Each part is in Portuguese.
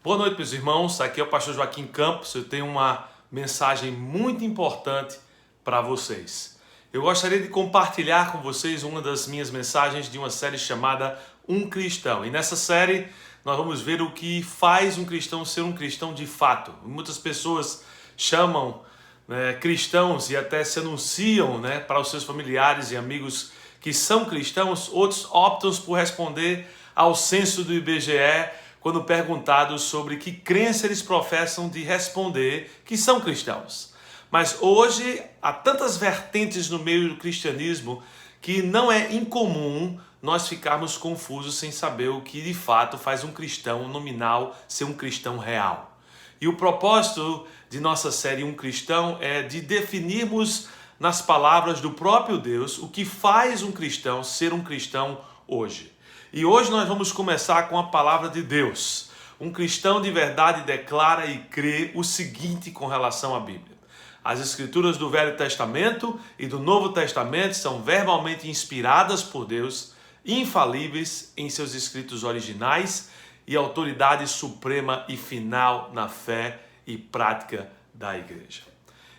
Boa noite, meus irmãos. Aqui é o pastor Joaquim Campos. Eu tenho uma mensagem muito importante para vocês. Eu gostaria de compartilhar com vocês uma das minhas mensagens de uma série chamada Um Cristão. E nessa série nós vamos ver o que faz um cristão ser um cristão de fato. Muitas pessoas chamam cristãos e até se anunciam para os seus familiares e amigos que são cristãos. Outros optam por responder ao censo do IBGE quando perguntados sobre que crença eles professam, de responder que são cristãos. Mas hoje há tantas vertentes no meio do cristianismo que não é incomum nós ficarmos confusos sem saber o que de fato faz um cristão nominal ser um cristão real. E o propósito de nossa série Um Cristão é de definirmos nas palavras do próprio Deus o que faz um cristão ser um cristão hoje. E hoje nós vamos começar com a palavra de Deus. Um cristão de verdade declara e crê o seguinte com relação à Bíblia. As escrituras do Velho Testamento e do Novo Testamento são verbalmente inspiradas por Deus, infalíveis em seus escritos originais e autoridade suprema e final na fé e prática da igreja.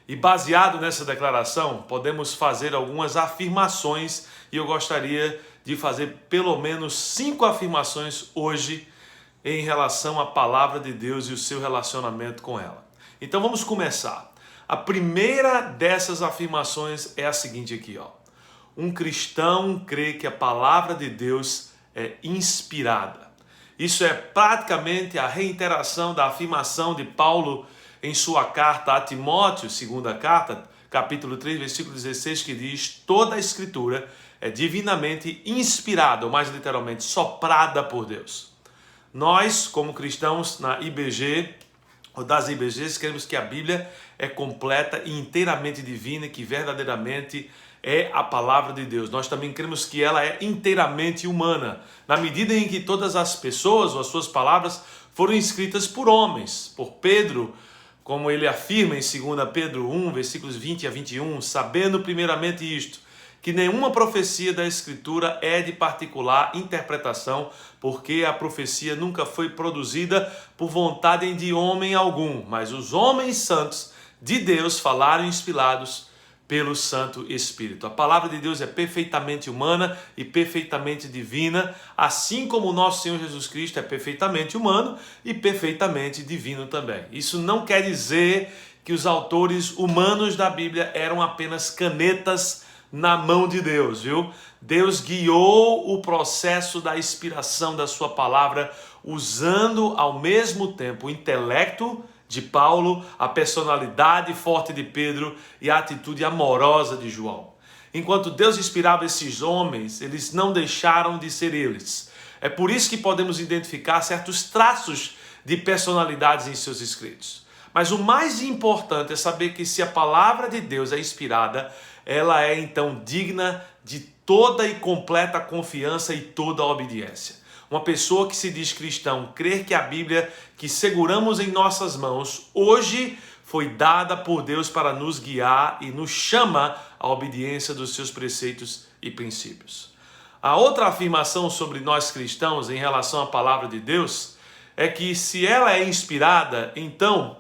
E baseado nessa declaração, podemos fazer algumas afirmações e eu gostaria de fazer pelo menos 5 afirmações hoje em relação à palavra de Deus e o seu relacionamento com ela. Então vamos começar. A primeira dessas afirmações é a seguinte aqui, ó. Um cristão crê que a palavra de Deus é inspirada. Isso é praticamente a reiteração da afirmação de Paulo em sua carta a Timóteo, segunda carta, capítulo 3, versículo 16, que diz: toda a escritura é divinamente inspirada, ou mais literalmente, soprada por Deus. Nós, como cristãos na IBG, ou das IBGs, queremos que a Bíblia é completa e inteiramente divina e que verdadeiramente é a palavra de Deus. Nós também cremos que ela é inteiramente humana, na medida em que todas as pessoas ou as suas palavras foram escritas por homens, por Pedro, como ele afirma em 2 Pedro 1, versículos 20 a 21, sabendo primeiramente isto, que nenhuma profecia da Escritura é de particular interpretação, porque a profecia nunca foi produzida por vontade de homem algum, mas os homens santos de Deus falaram inspirados pelo Santo Espírito. A palavra de Deus é perfeitamente humana e perfeitamente divina, assim como o nosso Senhor Jesus Cristo é perfeitamente humano e perfeitamente divino também. Isso não quer dizer que os autores humanos da Bíblia eram apenas canetas na mão de Deus, viu? Deus guiou o processo da inspiração da sua palavra, usando ao mesmo tempo o intelecto de Paulo, a personalidade forte de Pedro e a atitude amorosa de João. Enquanto Deus inspirava esses homens, eles não deixaram de ser eles. É por isso que podemos identificar certos traços de personalidades em seus escritos. Mas o mais importante é saber que se a palavra de Deus é inspirada, ela é então digna de toda e completa confiança e toda obediência. Uma pessoa que se diz cristão crer que a Bíblia que seguramos em nossas mãos hoje foi dada por Deus para nos guiar e nos chama à obediência dos seus preceitos e princípios. A outra afirmação sobre nós cristãos em relação à palavra de Deus é que se ela é inspirada, então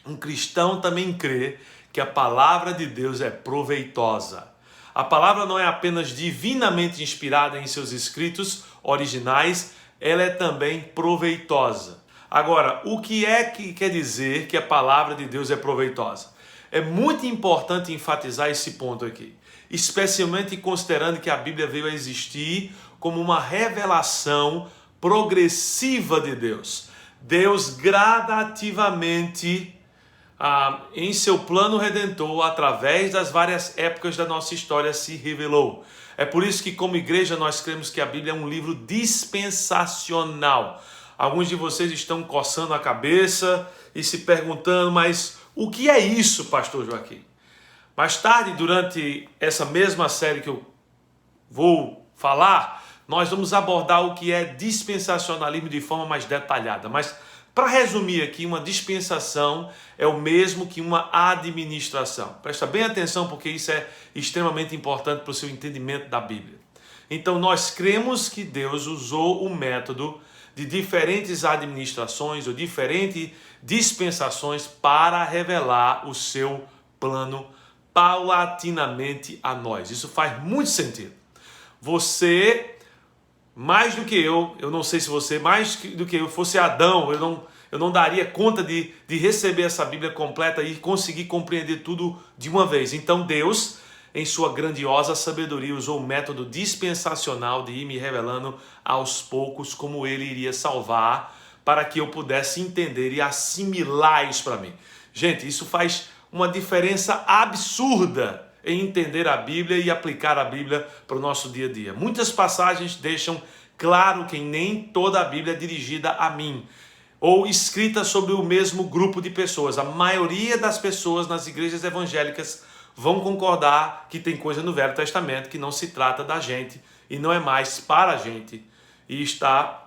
um cristão também crê que a palavra de Deus é proveitosa. A palavra não é apenas divinamente inspirada em seus escritos originais, ela é também proveitosa. Agora, o que é que quer dizer que a palavra de Deus é proveitosa? É muito importante enfatizar esse ponto aqui, especialmente considerando que a Bíblia veio a existir como uma revelação progressiva de Deus. Deus gradativamente, em seu plano redentor, através das várias épocas da nossa história, se revelou. É por isso que, como igreja, nós cremos que a Bíblia é um livro dispensacional. Alguns de vocês estão coçando a cabeça e se perguntando, mas o que é isso, pastor Joaquim? Mais tarde, durante essa mesma série que eu vou falar, nós vamos abordar o que é dispensacionalismo de forma mais detalhada. Mas, para resumir aqui, uma dispensação é o mesmo que uma administração. Presta bem atenção porque isso é extremamente importante para o seu entendimento da Bíblia. Então nós cremos que Deus usou o método de diferentes administrações ou diferentes dispensações para revelar o seu plano paulatinamente a nós. Isso faz muito sentido. Você, mais do que eu não sei se você, mais do que eu fosse Adão, eu não daria conta de receber essa Bíblia completa e conseguir compreender tudo de uma vez. Então Deus, em sua grandiosa sabedoria, usou o método dispensacional de ir me revelando aos poucos como Ele iria salvar, para que eu pudesse entender e assimilar isso para mim. Gente, isso faz uma diferença absurda em entender a Bíblia e aplicar a Bíblia para o nosso dia a dia. Muitas passagens deixam claro que nem toda a Bíblia é dirigida a mim, ou escrita sobre o mesmo grupo de pessoas. A maioria das pessoas nas igrejas evangélicas vão concordar que tem coisa no Velho Testamento que não se trata da gente e não é mais para a gente e está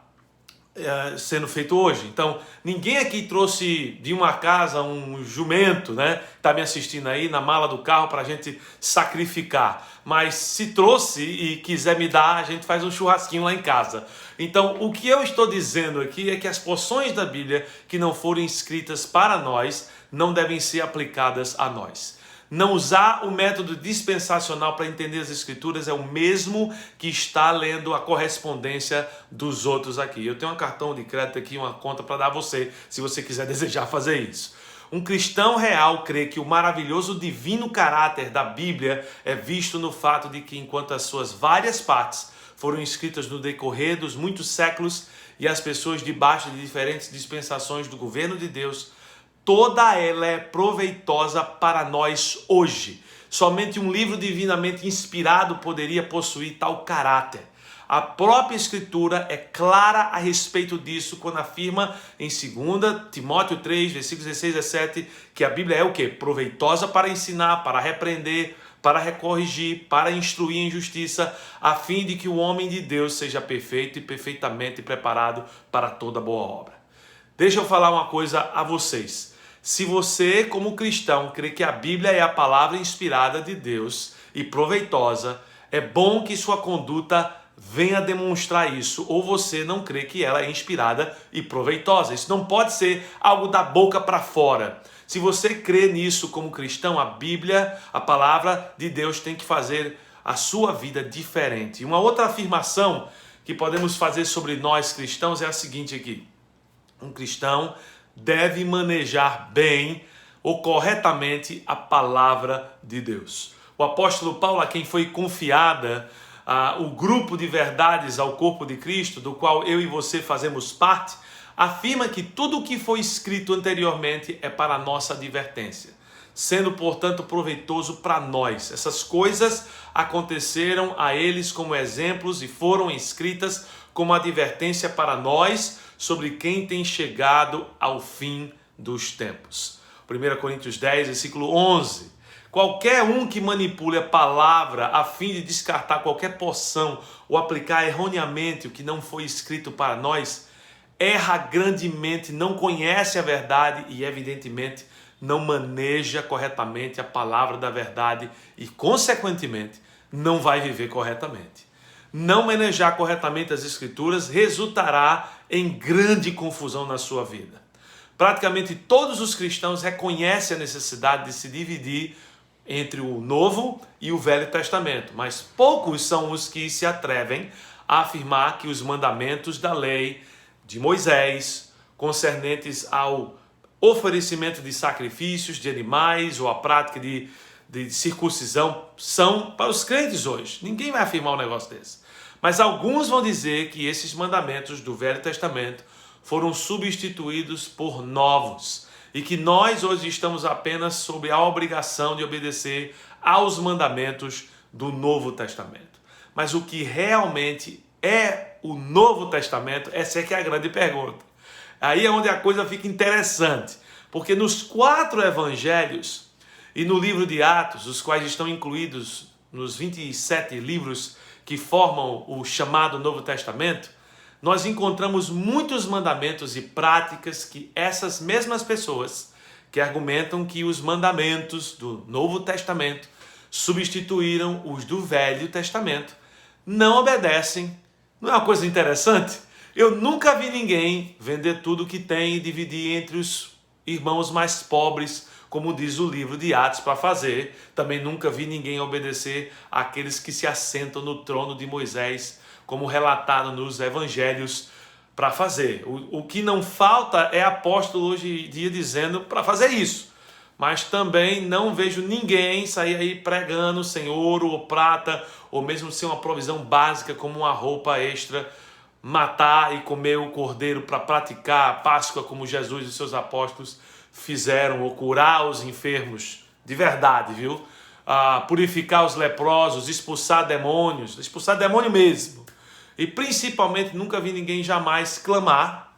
sendo feito hoje. Então, ninguém aqui trouxe de uma casa um jumento, né? Está me assistindo aí na mala do carro para a gente sacrificar. Mas se trouxe e quiser me dar, a gente faz um churrasquinho lá em casa. Então, o que eu estou dizendo aqui é que as porções da Bíblia que não foram escritas para nós não devem ser aplicadas a nós. Não usar o método dispensacional para entender as Escrituras é o mesmo que estar lendo a correspondência dos outros aqui. Eu tenho um cartão de crédito aqui, uma conta para dar a você, se você quiser desejar fazer isso. Um cristão real crê que o maravilhoso divino caráter da Bíblia é visto no fato de que, enquanto as suas várias partes foram escritas no decorrer dos muitos séculos e as pessoas debaixo de diferentes dispensações do governo de Deus, toda ela é proveitosa para nós hoje. Somente um livro divinamente inspirado poderia possuir tal caráter. A própria Escritura é clara a respeito disso quando afirma em 2 Timóteo 3, versículos 16 a 17, que a Bíblia é o quê? Proveitosa para ensinar, para repreender, para recorrigir, para instruir em justiça, a fim de que o homem de Deus seja perfeito e perfeitamente preparado para toda boa obra. Deixa eu falar uma coisa a vocês. Se você, como cristão, crê que a Bíblia é a palavra inspirada de Deus e proveitosa, é bom que sua conduta venha demonstrar isso, ou você não crê que ela é inspirada e proveitosa. Isso não pode ser algo da boca para fora. Se você crê nisso como cristão, a Bíblia, a palavra de Deus, tem que fazer a sua vida diferente. E uma outra afirmação que podemos fazer sobre nós cristãos é a seguinte aqui. Um cristão deve manejar bem ou corretamente a palavra de Deus. O apóstolo Paulo, a quem foi confiada o grupo de verdades ao corpo de Cristo, do qual eu e você fazemos parte, afirma que tudo o que foi escrito anteriormente é para a nossa advertência, sendo, portanto, proveitoso para nós. Essas coisas aconteceram a eles como exemplos e foram escritas como advertência para nós, sobre quem tem chegado ao fim dos tempos. 1 Coríntios 10, versículo 11. Qualquer um que manipule a palavra a fim de descartar qualquer porção ou aplicar erroneamente o que não foi escrito para nós, erra grandemente, não conhece a verdade e, evidentemente, não maneja corretamente a palavra da verdade e, consequentemente, não vai viver corretamente. Não manejar corretamente as Escrituras resultará em grande confusão na sua vida. Praticamente todos os cristãos reconhecem a necessidade de se dividir entre o Novo e o Velho Testamento, mas poucos são os que se atrevem a afirmar que os mandamentos da lei de Moisés, concernentes ao oferecimento de sacrifícios de animais ou a prática de circuncisão, são para os crentes hoje. Ninguém vai afirmar um negócio desse. Mas alguns vão dizer que esses mandamentos do Velho Testamento foram substituídos por novos e que nós hoje estamos apenas sob a obrigação de obedecer aos mandamentos do Novo Testamento. Mas o que realmente é o Novo Testamento? Essa é que é a grande pergunta. Aí é onde a coisa fica interessante, porque nos 4 evangelhos e no livro de Atos, os quais estão incluídos nos 27 livros que formam o chamado Novo Testamento, nós encontramos muitos mandamentos e práticas que essas mesmas pessoas que argumentam que os mandamentos do Novo Testamento substituíram os do Velho Testamento não obedecem. Não é uma coisa interessante? Eu nunca vi ninguém vender tudo que tem e dividir entre os irmãos mais pobres, como diz o livro de Atos, para fazer. Também nunca vi ninguém obedecer àqueles que se assentam no trono de Moisés, como relatado nos evangelhos, para fazer. O que não falta é apóstolo hoje em dia dizendo para fazer isso. Mas também não vejo ninguém sair aí pregando sem ouro ou prata, ou mesmo sem uma provisão básica como uma roupa extra, matar e comer o cordeiro para praticar a Páscoa como Jesus e seus apóstolos fizeram, ou curar os enfermos de verdade, viu? Purificar os leprosos, expulsar demônio mesmo. E principalmente nunca vi ninguém jamais clamar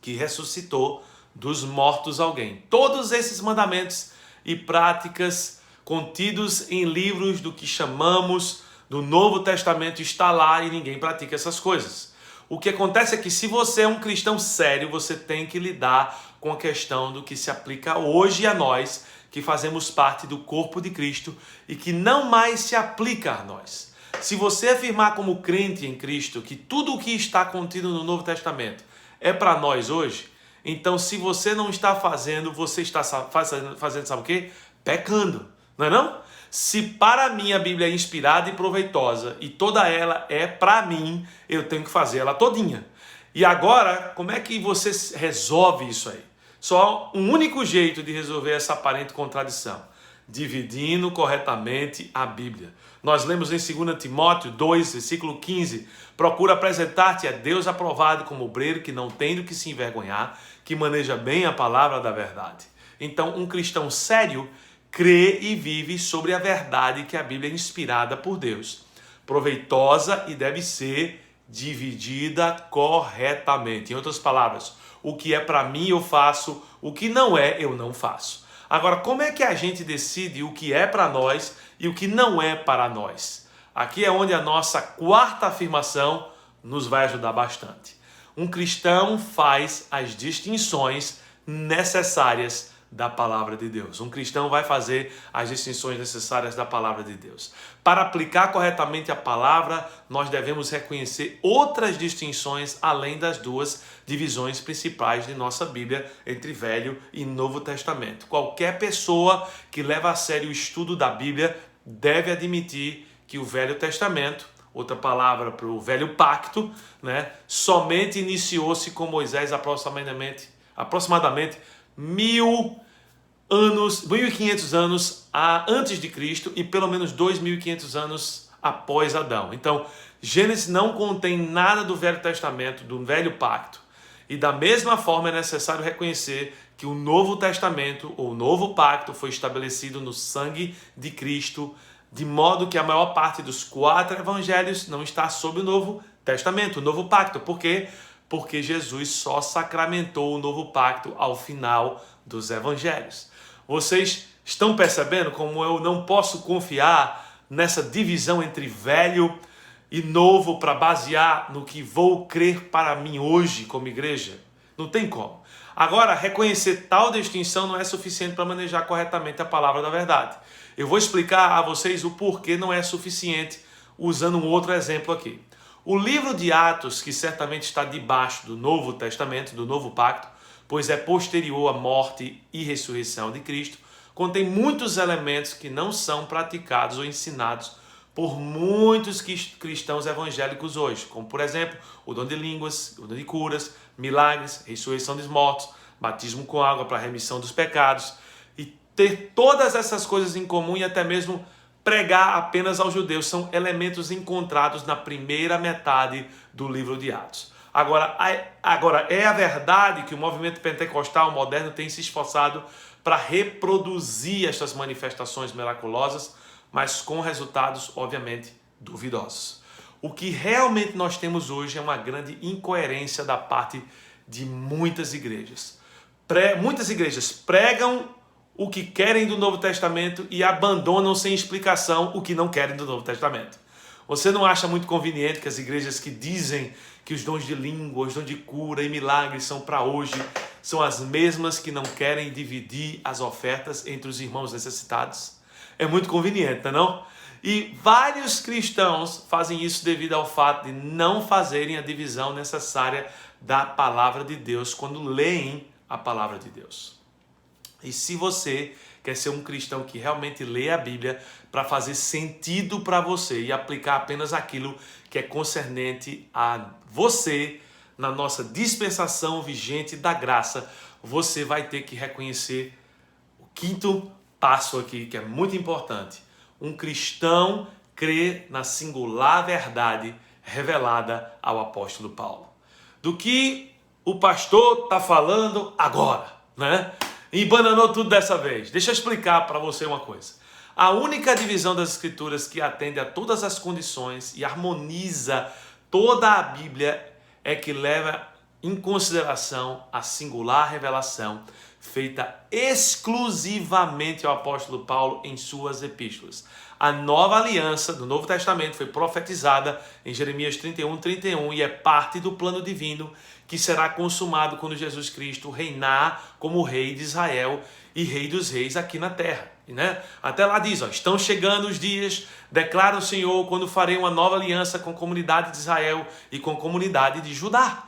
que ressuscitou dos mortos alguém. Todos esses mandamentos e práticas contidos em livros do que chamamos do Novo Testamento está lá e ninguém pratica essas coisas. O que acontece é que se você é um cristão sério, você tem que lidar com a questão do que se aplica hoje a nós, que fazemos parte do corpo de Cristo e que não mais se aplica a nós. Se você afirmar como crente em Cristo que tudo o que está contido no Novo Testamento é para nós hoje, então se você não está fazendo, você está fazendo sabe o quê? Pecando, não é não? Se para mim a Bíblia é inspirada e proveitosa e toda ela é para mim, eu tenho que fazer ela todinha. E agora, como é que você resolve isso aí? Só um único jeito de resolver essa aparente contradição: dividindo corretamente a Bíblia. Nós lemos em 2 Timóteo 2, versículo 15: procura apresentar-te a Deus aprovado como obreiro que não tem do que se envergonhar, que maneja bem a palavra da verdade. Então, um cristão sério crê e vive sobre a verdade que a Bíblia é inspirada por Deus, proveitosa e deve ser dividida corretamente. Em outras palavras, o que é para mim eu faço, o que não é eu não faço. Agora, como é que a gente decide o que é para nós e o que não é para nós? Aqui é onde a nossa quarta afirmação nos vai ajudar bastante. Um cristão faz as distinções necessárias da palavra de Deus. Um cristão vai fazer as distinções necessárias da palavra de Deus. Para aplicar corretamente a palavra, nós devemos reconhecer outras distinções além das duas divisões principais de nossa Bíblia entre Velho e Novo Testamento. Qualquer pessoa que leva a sério o estudo da Bíblia deve admitir que o Velho Testamento, outra palavra para o Velho Pacto, somente iniciou-se com Moisés aproximadamente 1.500 anos antes de Cristo e pelo menos 2.500 anos após Adão. Então, Gênesis não contém nada do Velho Testamento, do Velho Pacto. E da mesma forma é necessário reconhecer que o Novo Testamento, ou o Novo Pacto, foi estabelecido no sangue de Cristo, de modo que a maior parte dos 4 evangelhos não está sob o Novo Testamento, o Novo Pacto. Por quê? Porque Jesus só sacramentou o Novo Pacto ao final dos evangelhos. Vocês estão percebendo como eu não posso confiar nessa divisão entre velho e novo para basear no que vou crer para mim hoje como igreja? Não tem como. Agora, reconhecer tal distinção não é suficiente para manejar corretamente a palavra da verdade. Eu vou explicar a vocês o porquê não é suficiente usando um outro exemplo aqui. O livro de Atos, que certamente está debaixo do Novo Testamento, do Novo Pacto, pois é posterior à morte e ressurreição de Cristo, contém muitos elementos que não são praticados ou ensinados por muitos cristãos evangélicos hoje, como por exemplo, o dom de línguas, o dom de curas, milagres, ressurreição dos mortos, batismo com água para a remissão dos pecados, e ter todas essas coisas em comum e até mesmo pregar apenas aos judeus são elementos encontrados na primeira metade do livro de Atos. Agora, é a verdade que o movimento pentecostal moderno tem se esforçado para reproduzir estas manifestações miraculosas, mas com resultados, obviamente, duvidosos. O que realmente nós temos hoje é uma grande incoerência da parte de muitas igrejas. Muitas igrejas pregam o que querem do Novo Testamento e abandonam sem explicação o que não querem do Novo Testamento. Você não acha muito conveniente que as igrejas que dizem que os dons de língua, os dons de cura e milagres são para hoje, são as mesmas que não querem dividir as ofertas entre os irmãos necessitados? É muito conveniente, não é não? E vários cristãos fazem isso devido ao fato de não fazerem a divisão necessária da palavra de Deus quando leem a palavra de Deus. E se você quer ser um cristão que realmente lê a Bíblia para fazer sentido para você e aplicar apenas aquilo que é concernente a você na nossa dispensação vigente da graça, você vai ter que reconhecer o quinto passo aqui, que é muito importante. Um cristão crê na singular verdade revelada ao apóstolo Paulo. Do que o pastor está falando agora, né? Embananou tudo dessa vez. Deixa eu explicar para você uma coisa. A única divisão das Escrituras que atende a todas as condições e harmoniza toda a Bíblia é que leva em consideração a singular revelação feita exclusivamente ao apóstolo Paulo em suas epístolas. A nova aliança do Novo Testamento foi profetizada em Jeremias 31:31 e é parte do plano divino que será consumado quando Jesus Cristo reinar como rei de Israel e rei dos reis aqui na terra. Né? Até lá diz, estão chegando os dias, declara o Senhor, quando farei uma nova aliança com a comunidade de Israel e com a comunidade de Judá.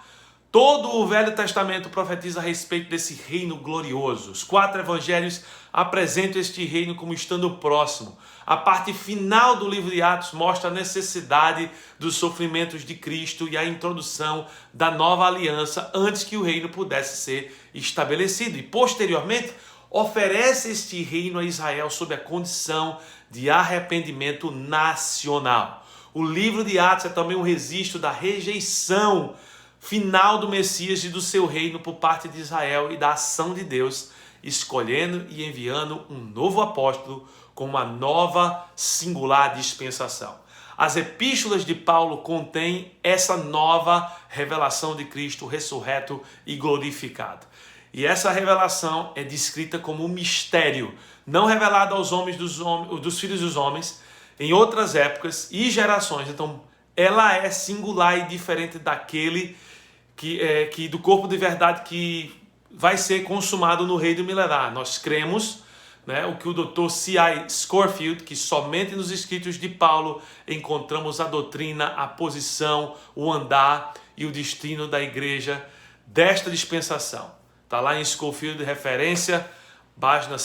Todo o Velho Testamento profetiza a respeito desse reino glorioso. Os 4 evangelhos apresentam este reino como estando próximo. A parte final do livro de Atos mostra a necessidade dos sofrimentos de Cristo e a introdução da nova aliança antes que o reino pudesse ser estabelecido. E posteriormente, oferece este reino a Israel sob a condição de arrependimento nacional. O livro de Atos é também um registro da rejeição final do Messias e do seu reino por parte de Israel e da ação de Deus, escolhendo e enviando um novo apóstolo com uma nova singular dispensação. As epístolas de Paulo contêm essa nova revelação de Cristo ressurreto e glorificado. E essa revelação é descrita como um mistério, não revelado aos homens dos filhos dos homens em outras épocas e gerações. Então, ela é singular e diferente daquele que do corpo de verdade que vai ser consumado no reino milenar. Nós cremos, né, o que o Dr. C.I. Scofield, que somente nos escritos de Paulo encontramos a doutrina, a posição, o andar e o destino da igreja desta dispensação. Está lá em Scofield, referência, página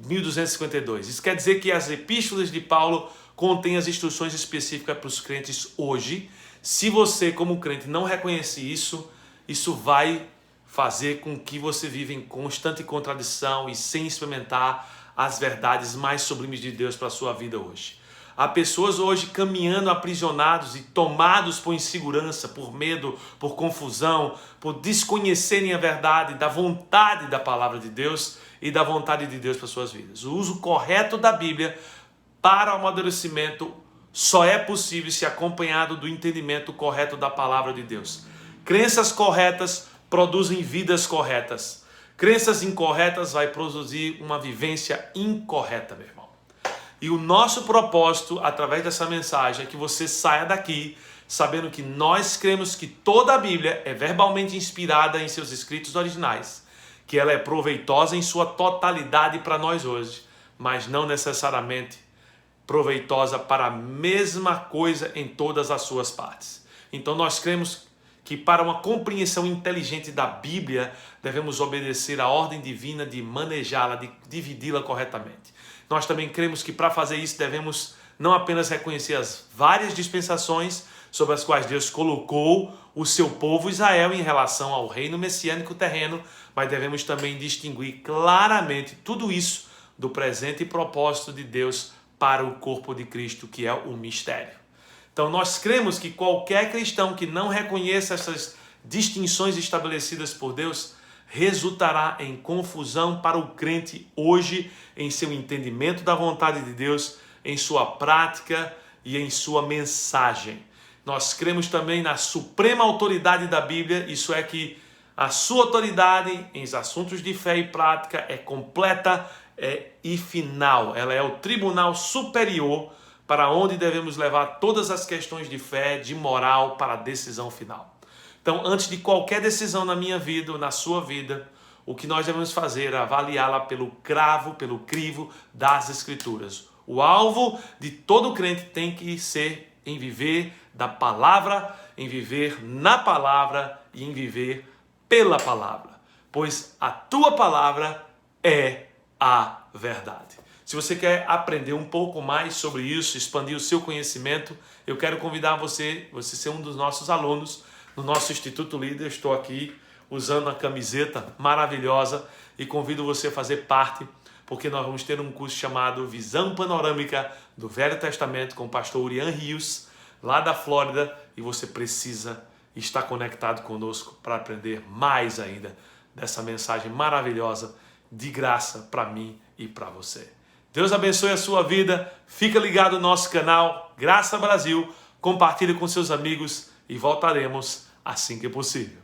1252. Isso quer dizer que as epístolas de Paulo contêm as instruções específicas para os crentes hoje. Se você, como crente, não reconhece isso, isso vai fazer com que você viva em constante contradição e sem experimentar as verdades mais sublimes de Deus para a sua vida hoje. Há pessoas hoje caminhando aprisionados e tomados por insegurança, por medo, por confusão, por desconhecerem a verdade da vontade da palavra de Deus e da vontade de Deus para suas vidas. O uso correto da Bíblia para o amadurecimento só é possível se acompanhado do entendimento correto da palavra de Deus. Crenças corretas produzem vidas corretas. Crenças incorretas vai produzir uma vivência incorreta, meu irmão. E o nosso propósito, através dessa mensagem, é que você saia daqui sabendo que nós cremos que toda a Bíblia é verbalmente inspirada em seus escritos originais, que ela é proveitosa em sua totalidade para nós hoje, mas não necessariamente proveitosa para a mesma coisa em todas as suas partes. Então nós cremos que para uma compreensão inteligente da Bíblia, devemos obedecer à ordem divina de manejá-la, de dividi-la corretamente. Nós também cremos que para fazer isso devemos não apenas reconhecer as várias dispensações sobre as quais Deus colocou o seu povo Israel em relação ao reino messiânico terreno, mas devemos também distinguir claramente tudo isso do presente propósito de Deus para o corpo de Cristo, que é o mistério. Então nós cremos que qualquer cristão que não reconheça essas distinções estabelecidas por Deus resultará em confusão para o crente hoje, em seu entendimento da vontade de Deus, em sua prática e em sua mensagem. Nós cremos também na suprema autoridade da Bíblia, isso é que a sua autoridade em assuntos de fé e prática é completa e final. Ela é o tribunal superior para onde devemos levar todas as questões de fé, de moral, para a decisão final. Então, antes de qualquer decisão na minha vida ou na sua vida, o que nós devemos fazer é avaliá-la pelo cravo, pelo crivo das Escrituras. O alvo de todo crente tem que ser em viver da palavra, em viver na palavra e em viver pela palavra. Pois a tua palavra é a verdade. Se você quer aprender um pouco mais sobre isso, expandir o seu conhecimento, eu quero convidar você ser um dos nossos alunos no nosso Instituto Líder. Estou aqui usando a camiseta maravilhosa e convido você a fazer parte, porque nós vamos ter um curso chamado Visão Panorâmica do Velho Testamento com o pastor Urian Rios, lá da Flórida, e você precisa estar conectado conosco para aprender mais ainda dessa mensagem maravilhosa de graça para mim e para você. Deus abençoe a sua vida, fica ligado no nosso canal Graça Brasil, compartilhe com seus amigos e voltaremos assim que possível.